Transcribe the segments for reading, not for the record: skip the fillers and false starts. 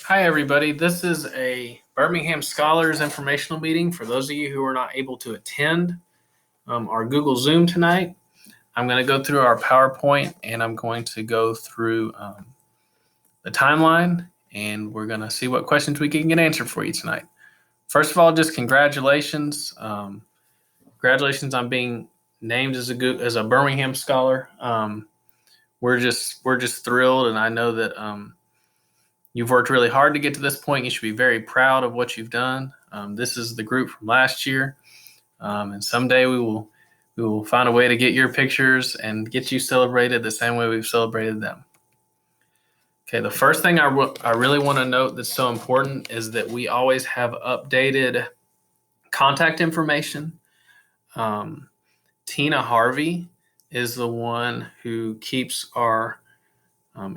Hi, everybody. This is a Birmingham Scholars informational meeting for those of you who are not able to attend our Google Zoom tonight. I'm going to go through our PowerPoint and I'm going to go through the timeline, and we're going to see what questions we can get answered for you tonight. First of all, just congratulations. Congratulations on being named as a Birmingham Scholar. We're just thrilled, and I know that you've worked really hard to get to this point. You should be very proud of what you've done. This is the group from last year, and someday we will find a way to get your pictures and get you celebrated the same way we've celebrated them. Okay, the first thing I really want to note that's so important is that we always have updated contact information. Tina Harvey is the one who keeps our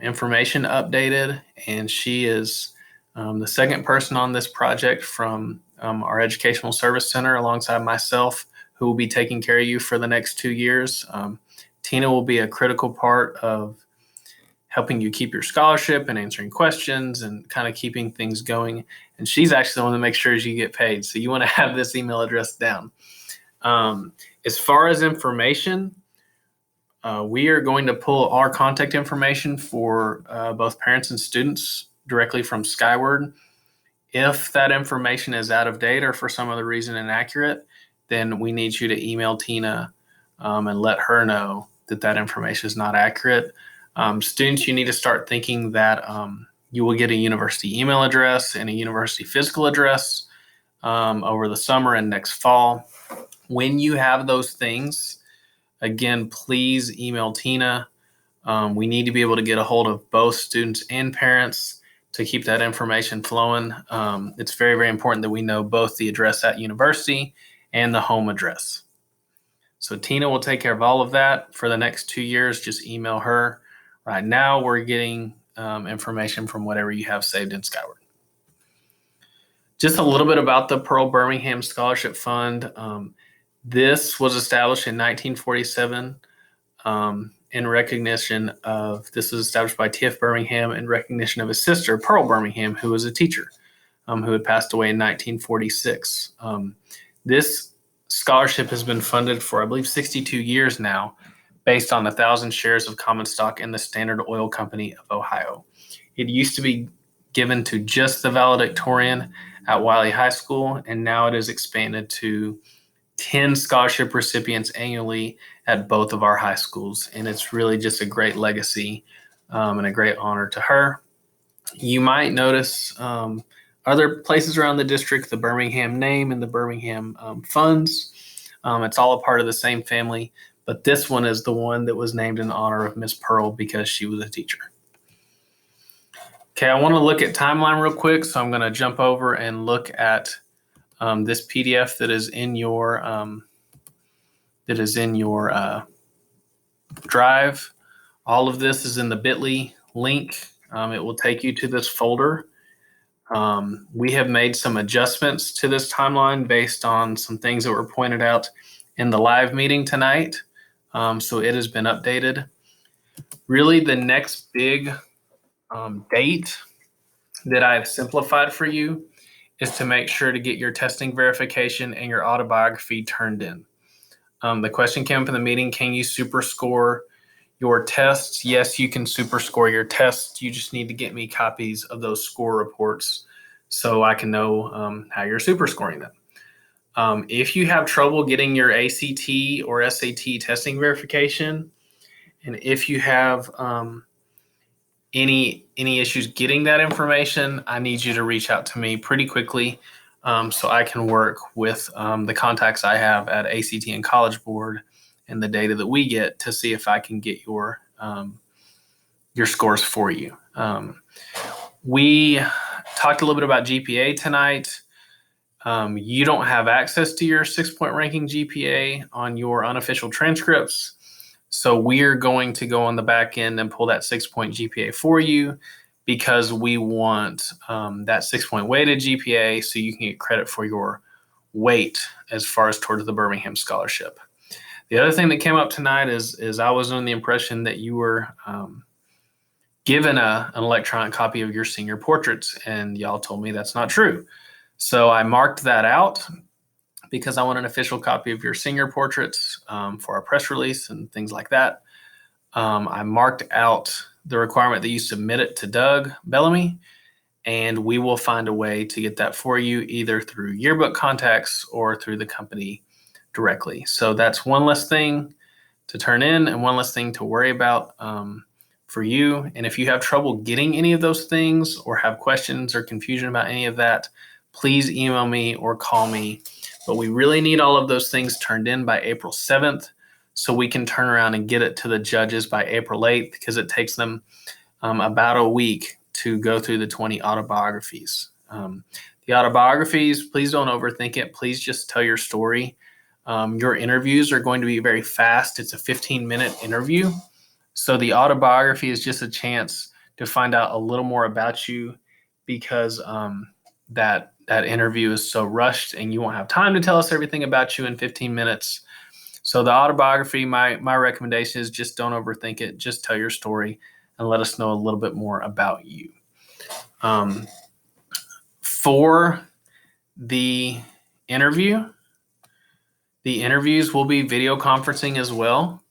information updated, and she is the second person on this project from our Educational Service Center alongside myself, who will be taking care of you for the next 2 years. Tina will be a critical part of helping you keep your scholarship and answering questions and kind of keeping things going. And she's actually the one that makes sure you get paid. So you want to have this email address down. As far as information, we are going to pull our contact information for both parents and students directly from Skyward. If that information is out of date or for some other reason inaccurate, then we need you to email Tina and let her know that information is not accurate. Students, you need to start thinking that you will get a university email address and a university physical address over the summer and next fall. When you have those things, again, please email Tina. We need to be able to get a hold of both students and parents to keep that information flowing. It's very, very important that we know both the address at university and the home address. So Tina will take care of all of that for the next 2 years. Just email her. Right now, we're getting information from whatever you have saved in Skyward. Just a little bit about the Pearl Birmingham Scholarship Fund. This was established in 1947 in recognition of, this was established by T.F. Birmingham in recognition of his sister, Pearl Birmingham, who was a teacher, who had passed away in 1946. This scholarship has been funded for, I believe, 62 years now, based on 1,000 shares of common stock in the Standard Oil Company of Ohio. It used to be given to just the valedictorian at Wiley High School, and now it is expanded to 10 scholarship recipients annually at both of our high schools. And it's really just a great legacy and a great honor to her. You might notice other places around the district, the Birmingham name and the Birmingham funds. It's all a part of the same family, but this one is the one that was named in honor of Miss Pearl because she was a teacher. Okay, I want to look at timeline real quick, so I'm going to jump over and look at this PDF that is in your drive. All of this is in the bit.ly link. It will take you to this folder. We have made some adjustments to this timeline based on some things that were pointed out in the live meeting tonight. So it has been updated. Really, the next big date that I've simplified for you is to make sure to get your testing verification and your autobiography turned in. The question came up in the meeting, can you super score your tests? Yes, you can super score your tests. You just need to get me copies of those score reports so I can know how you're super scoring them. If you have trouble getting your ACT or SAT testing verification, and if you have any issues getting that information, I need you to reach out to me pretty quickly so I can work with the contacts I have at ACT and College Board and the data that we get to see if I can get your scores for you. We talked a little bit about GPA tonight. You don't have access to your 6-point ranking GPA on your unofficial transcripts. So we're going to go on the back end and pull that 6-point GPA for you because we want that 6-point weighted GPA so you can get credit for your weight as far as towards the Birmingham Scholarship. The other thing that came up tonight is I was under the impression that you were given an electronic copy of your senior portraits, and y'all told me that's not true. So I marked that out because I want an official copy of your senior portraits for our press release and things like that. I marked out the requirement that you submit it to Doug Bellamy, and we will find a way to get that for you either through yearbook contacts or through the company directly. So that's one less thing to turn in and one less thing to worry about for you. And if you have trouble getting any of those things or have questions or confusion about any of that, please email me or call me. But we really need all of those things turned in by April 7th so we can turn around and get it to the judges by April 8th, because it takes them about a week to go through the 20 autobiographies. The autobiographies, please don't overthink it. Please just tell your story. Your interviews are going to be very fast. It's a 15-minute interview. So the autobiography is just a chance to find out a little more about you, because that interview is so rushed and you won't have time to tell us everything about you in 15 minutes. So the autobiography, my recommendation is just don't overthink it. Just tell your story and let us know a little bit more about you. For the interview, the interviews will be video conferencing as well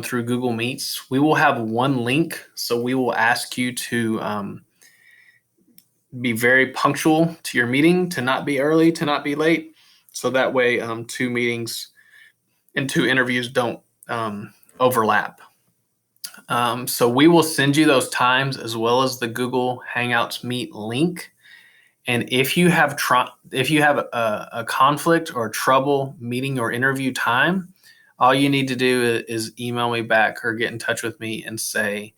through Google Meets. We will have one link, so we will ask you to be very punctual to your meeting, to not be early, to not be late. So that way 2 meetings and 2 interviews don't overlap. So we will send you those times as well as the Google Hangouts Meet link. And if you have a conflict or trouble meeting your interview time, all you need to do is email me back or get in touch with me and say,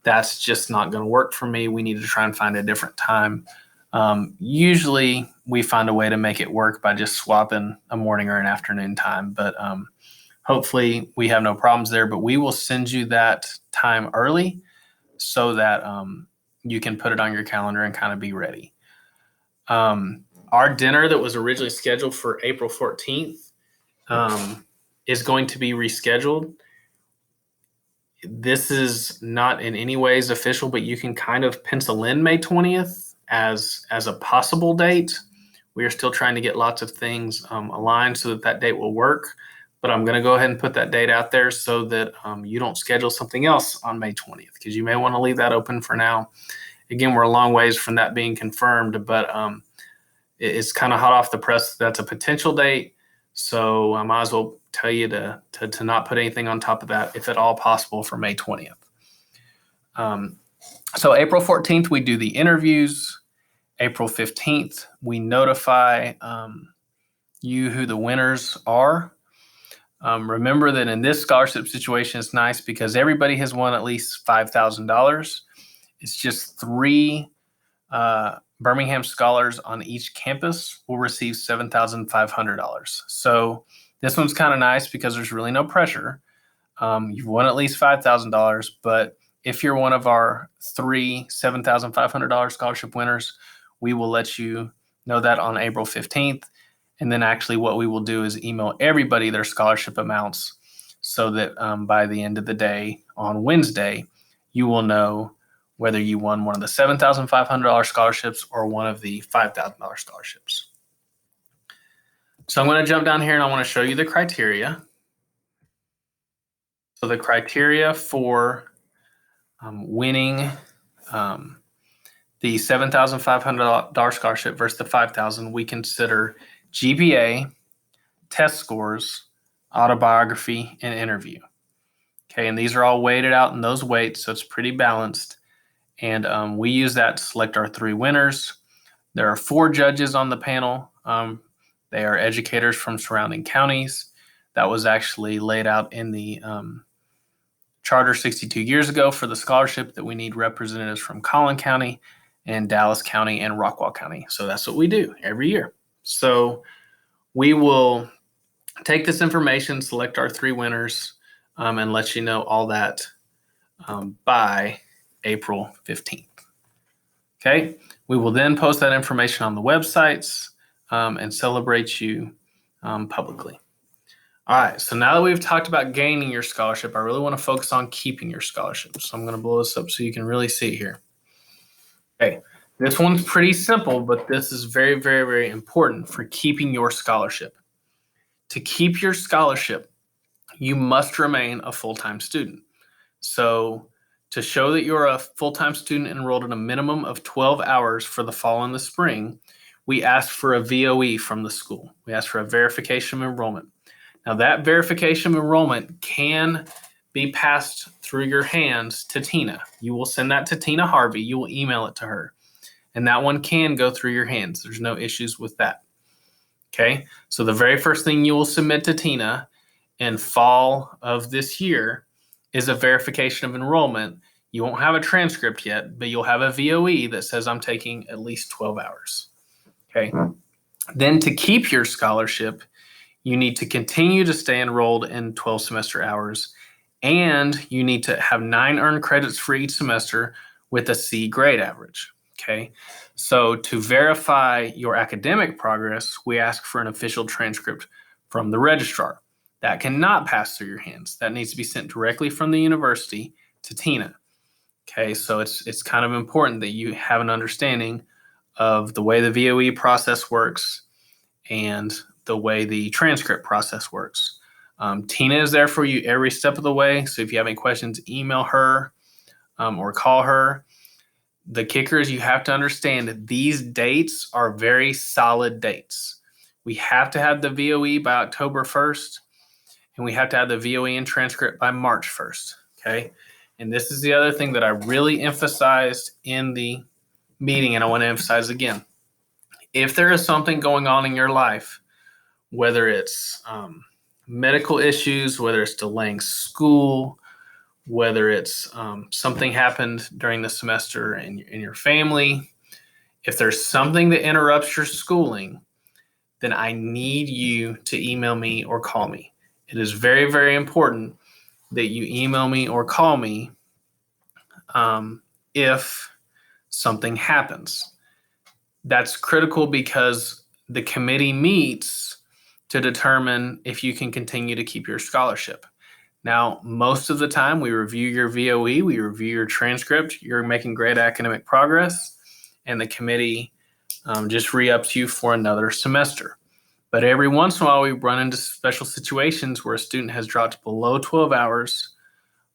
that's just not going to work for me. We need to try and find a different time. Usually we find a way to make it work by just swapping a morning or an afternoon time, but hopefully we have no problems there. But we will send you that time early so that you can put it on your calendar and kind of be ready. Our dinner that was originally scheduled for April 14th is going to be rescheduled. This is not in any ways official, but you can kind of pencil in May 20th as a possible date. We are still trying to get lots of things aligned so that date will work. But I'm going to go ahead and put that date out there so that you don't schedule something else on May 20th, because you may want to leave that open for now. Again, we're a long ways from that being confirmed, but it's kind of hot off the press. That's a potential date. So I might as well tell you to not put anything on top of that, if at all possible, for May 20th. So April 14th, we do the interviews. April 15th, we notify you who the winners are. Remember that in this scholarship situation, it's nice because everybody has won at least $5,000. It's just 3 Birmingham Scholars on each campus will receive $7,500. So this one's kind of nice because there's really no pressure. You've won at least $5,000, but if you're one of our 3 $7,500 scholarship winners, we will let you know that on April 15th. And then actually what we will do is email everybody their scholarship amounts so that by the end of the day on Wednesday, you will know whether you won one of the $7,500 scholarships or one of the $5,000 scholarships. So I'm going to jump down here and I want to show you the criteria. So the criteria for winning the $7,500 scholarship versus the $5,000, we consider GPA, test scores, autobiography, and interview. Okay, and these are all weighted out in those weights, so it's pretty balanced. And we use that to select our 3 winners. There are 4 judges on the panel. They are educators from surrounding counties. That was actually laid out in the charter 62 years ago for the scholarship, that we need representatives from Collin County and Dallas County and Rockwall County. So that's what we do every year. So we will take this information, select our 3 winners, and let you know all that by April 15th. Okay, we will then post that information on the websites and celebrate you publicly. All right, so now that we've talked about gaining your scholarship, I really want to focus on keeping your scholarship. So I'm going to blow this up so you can really see it here. Okay, this one's pretty simple, but this is very, very, very important for keeping your scholarship. To keep your scholarship, you must remain a full-time student. So to show that you're a full-time student enrolled in a minimum of 12 hours for the fall and the spring, we ask for a VOE from the school. We ask for a verification of enrollment. Now that verification of enrollment can be passed through your hands to Tina. You will send that to Tina Harvey. You will email it to her. And that one can go through your hands. There's no issues with that. Okay, so the very first thing you will submit to Tina in fall of this year is a verification of enrollment. You won't have a transcript yet, but you'll have a VOE that says I'm taking at least 12 hours. Okay, then to keep your scholarship, you need to continue to stay enrolled in 12 semester hours, and you need to have 9 earned credits for each semester with a C grade average. Okay, so to verify your academic progress, we ask for an official transcript from the registrar. That cannot pass through your hands. That needs to be sent directly from the university to Tina. Okay, so it's kind of important that you have an understanding of the way the VOE process works and the way the transcript process works. Tina is there for you every step of the way. So if you have any questions, email her or call her. The kicker is you have to understand that these dates are very solid dates. We have to have the VOE by October 1st, and we have to have the VOE and transcript by March 1st. Okay. And this is the other thing that I really emphasized in the meeting, and I want to emphasize again. If there is something going on in your life, whether it's medical issues, whether it's delaying school, whether it's something happened during the semester in your family, if there's something that interrupts your schooling, then I need you to email me or call me. It is very, very important that you email me or call me if something happens. That's critical because the committee meets to determine if you can continue to keep your scholarship. Now, most of the time, we review your VOE, we review your transcript, you're making great academic progress, and the committee just re-ups you for another semester. But every once in a while, we run into special situations where a student has dropped below 12 hours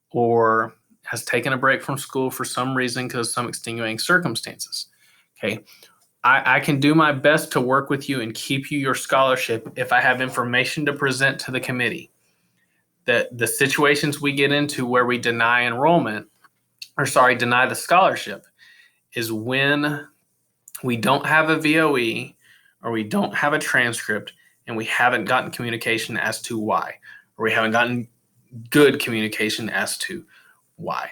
or has taken a break from school for some reason because of some extenuating circumstances. Okay, I can do my best to work with you and keep you your scholarship if I have information to present to the committee. That the situations we get into where we deny the scholarship is when we don't have a VOE or we don't have a transcript and we haven't gotten communication as to why, or we haven't gotten good communication as to why.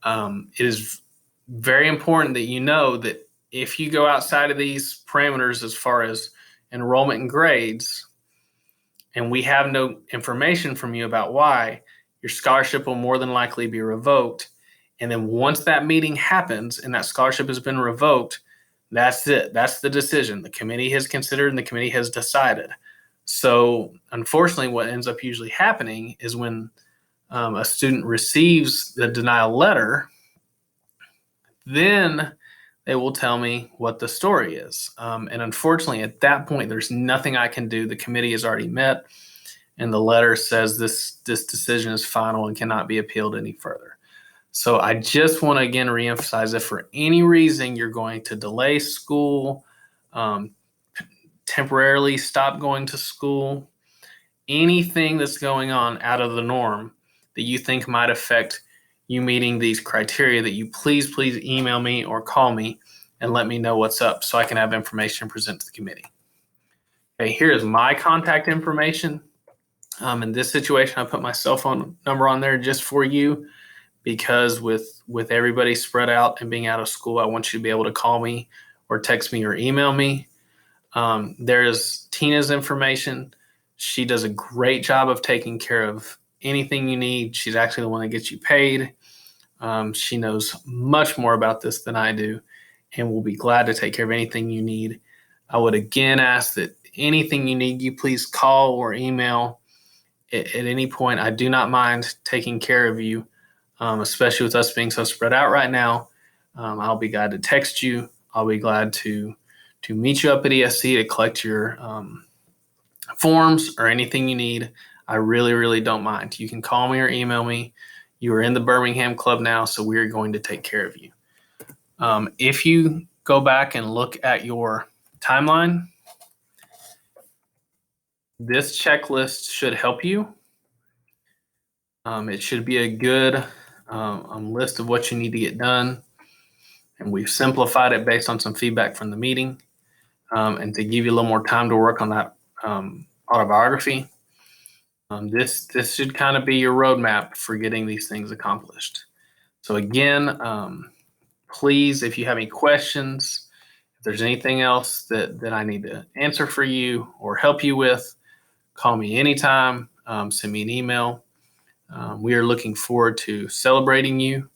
It is very important that you know that if you go outside of these parameters as far as enrollment and grades, and we have no information from you about why, your scholarship will more than likely be revoked. And then once that meeting happens and that scholarship has been revoked, that's it. That's the decision. The committee has considered and the committee has decided. So unfortunately, what ends up usually happening is when a student receives the denial letter, then they will tell me what the story is. And unfortunately, at that point, there's nothing I can do. The committee has already met, and the letter says this decision is final and cannot be appealed any further. So I just want to again reemphasize if for any reason you're going to delay school, temporarily stop going to school, anything that's going on out of the norm that you think might affect you meeting these criteria, that you please email me or call me and let me know what's up so I can have information to present to the committee. Okay, here's my contact information. In this situation, I put my cell phone number on there just for you because with everybody spread out and being out of school, I want you to be able to call me or text me or email me. There's Tina's information. She does a great job of taking care of anything you need. She's actually the one that gets you paid. She knows much more about this than I do and will be glad to take care of anything you need. I would again ask that anything you need, you please call or email. at any point, I do not mind taking care of you, especially with us being so spread out right now. I'll be glad to text you. I'll be glad to meet you up at ESC to collect your forms or anything you need. I really, really don't mind. You can call me or email me. You are in the Birmingham Club now, so we're going to take care of you. If you go back and look at your timeline, this checklist should help you. It should be a good list of what you need to get done. And we've simplified it based on some feedback from the meeting. And to give you a little more time to work on that autobiography, this should kind of be your roadmap for getting these things accomplished. So again, please, if you have any questions, if there's anything else that I need to answer for you or help you with, call me anytime, send me an email. We are looking forward to celebrating you.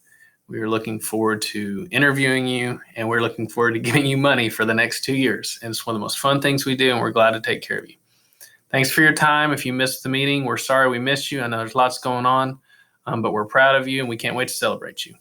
We are looking forward to interviewing you, and we're looking forward to giving you money for the next 2 years. And it's one of the most fun things we do, and we're glad to take care of you. Thanks for your time. If you missed the meeting, we're sorry we missed you. I know there's lots going on, but we're proud of you, and we can't wait to celebrate you.